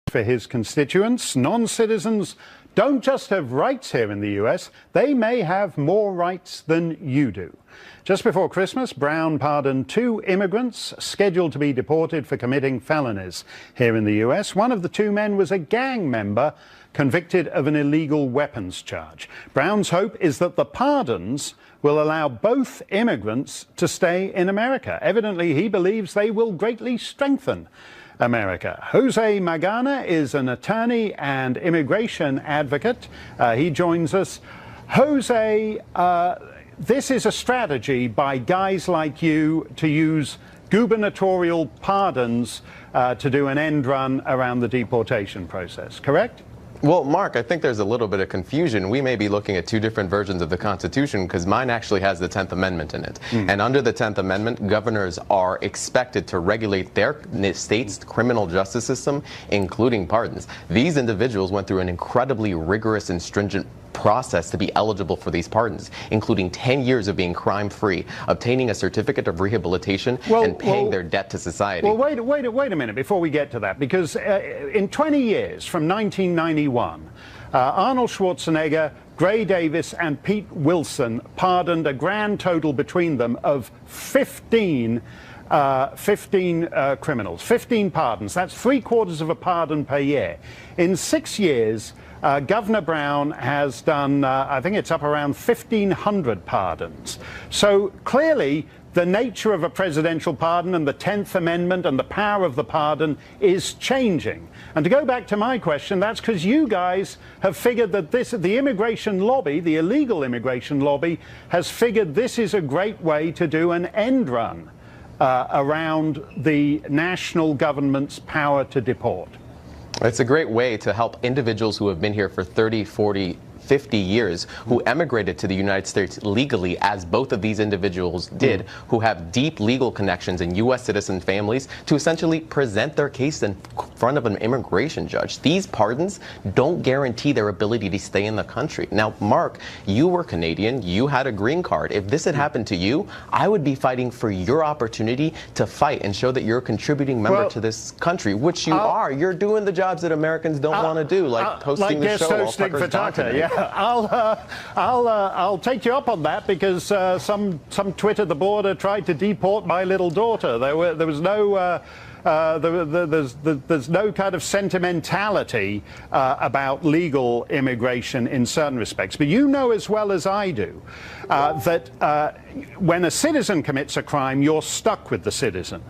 For his constituents, non-citizens don't just have rights here in the US, they may have more rights than you do. Just before Christmas, Brown pardoned 2 immigrants scheduled to be deported for committing felonies here in the US. One of the 2 men was a gang member convicted of an illegal weapons charge. Brown's hope is that the pardons will allow both immigrants to stay in America. Evidently, he believes they will greatly strengthen America. Jose Magana is an attorney and immigration advocate. He joins us. Jose, this is a strategy by guys like you to use gubernatorial pardons to do an end run around the deportation process, correct? Well, Mark, I think there's a little bit of confusion. We may be looking at 2 different versions of the Constitution because mine actually has the 10th Amendment in it. And under the 10th Amendment, governors are expected to regulate their state's criminal justice system, including pardons. These individuals went through an incredibly rigorous and stringent process to be eligible for these pardons, including 10 years of being crime-free, obtaining a certificate of rehabilitation, and paying their debt to society. Well, wait a minute before we get to that, because in 20 years, from 1991, Arnold Schwarzenegger, Gray Davis, and Pete Wilson pardoned a grand total between them of 15 criminals, 15 pardons. That's 3/4 of a pardon per year. In 6 years, Governor Brown has done, I think it's up around 1,500 pardons. So clearly, the nature of a presidential pardon and the 10th Amendment and the power of the pardon is changing. And to go back to my question, that's because you guys have figured that the immigration lobby, the illegal immigration lobby, has figured this is a great way to do an end run around the national government's power to deport. It's a great way to help individuals who have been here for 30, 40, 50 years, who emigrated to the United States legally, as both of these individuals did, who have deep legal connections in U.S. citizen families, to essentially present their case in front of an immigration judge. These pardons don't guarantee their ability to stay in the country. Now, Mark, you were Canadian, you had a green card. If this had happened to you, I would be fighting for your opportunity to fight and show that you're a contributing member to this country, which you are. You're doing the jobs that Americans don't want to do, like hosting the show while Tucker's talking. Yeah. I'll take you up on that, because some twit at the border tried to deport my little daughter. There was no there's no kind of sentimentality about legal immigration in certain respects. But you know as well as I do that when a citizen commits a crime, you're stuck with the citizen.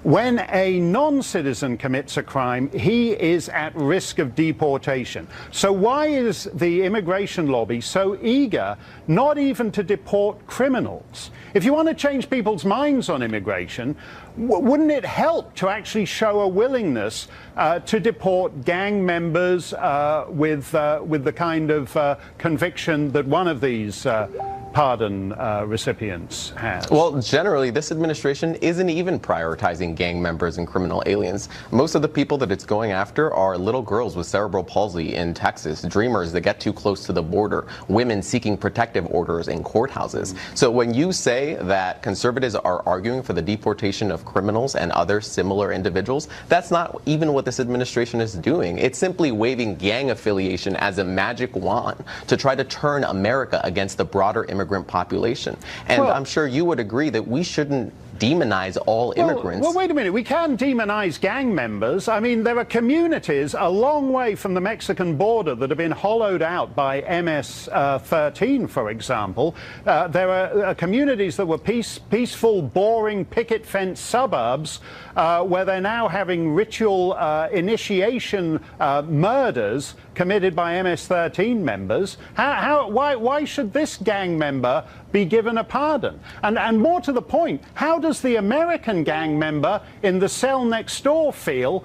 When a non-citizen commits a crime, he is at risk of deportation. So why is the immigration lobby so eager not even to deport criminals? If you want to change people's minds on immigration, wouldn't it help to actually show a willingness to deport gang members with the kind of conviction that one of these pardon recipients has? Well, generally, this administration isn't even prioritizing gang members and criminal aliens. Most of the people that it's going after are little girls with cerebral palsy in Texas, dreamers that get too close to the border, women seeking protective orders in courthouses. So when you say that conservatives are arguing for the deportation of criminals and other similar individuals, that's not even what this administration is doing. It's simply waving gang affiliation as a magic wand to try to turn America against the broader immigrant population. And I'm sure you would agree that we shouldn't demonize all immigrants. Well, wait a minute. We can't demonize gang members. I mean, there are communities a long way from the Mexican border that have been hollowed out by MS-13, for example. There are communities that were peaceful, boring, picket fence suburbs where they're now having ritual initiation murders committed by MS-13 members. Why should this gang member be given a pardon? And more to the point, how does the American gang member in the cell next door feel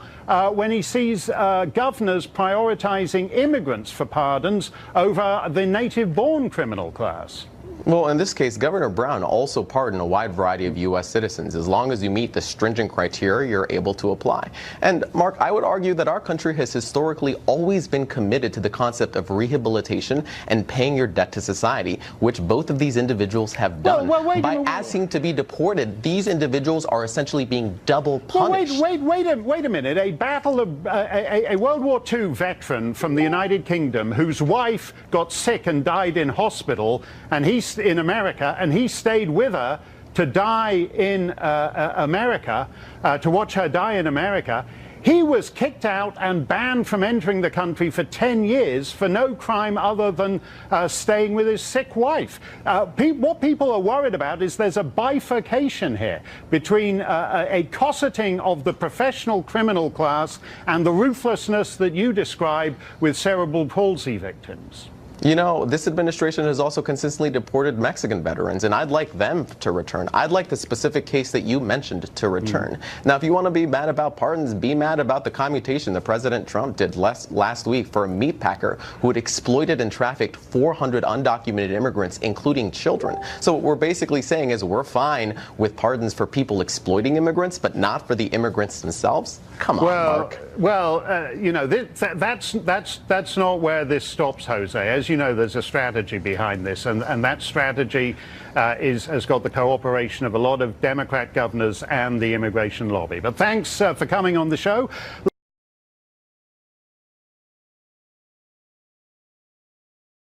when he sees governors prioritizing immigrants for pardons over the native-born criminal class? Well, in this case, Governor Brown also pardoned a wide variety of U.S. citizens. As long as you meet the stringent criteria, you're able to apply. And, Mark, I would argue that our country has historically always been committed to the concept of rehabilitation and paying your debt to society, which both of these individuals have done. By asking to be deported, these individuals are essentially being double punished. Wait a minute. A World War II veteran from the United Kingdom whose wife got sick and died in hospital, and he's in America, and he stayed with her to die in America, to watch her die in America. He was kicked out and banned from entering the country for 10 years for no crime other than staying with his sick wife. What people are worried about is there's a bifurcation here between a cosseting of the professional criminal class and the ruthlessness that you describe with cerebral palsy victims. You know, this administration has also consistently deported Mexican veterans, and I'd like them to return. I'd like the specific case that you mentioned to return. Now, if you want to be mad about pardons, be mad about the commutation that President Trump did last week for a meat packer who had exploited and trafficked 400 undocumented immigrants, including children. So what we're basically saying is we're fine with pardons for people exploiting immigrants, but not for the immigrants themselves? Come on, Mark. Well, you know, that's not where this stops, Jose. As you know, there's a strategy behind this, and that strategy has got the cooperation of a lot of Democrat governors and the immigration lobby. But thanks for coming on the show.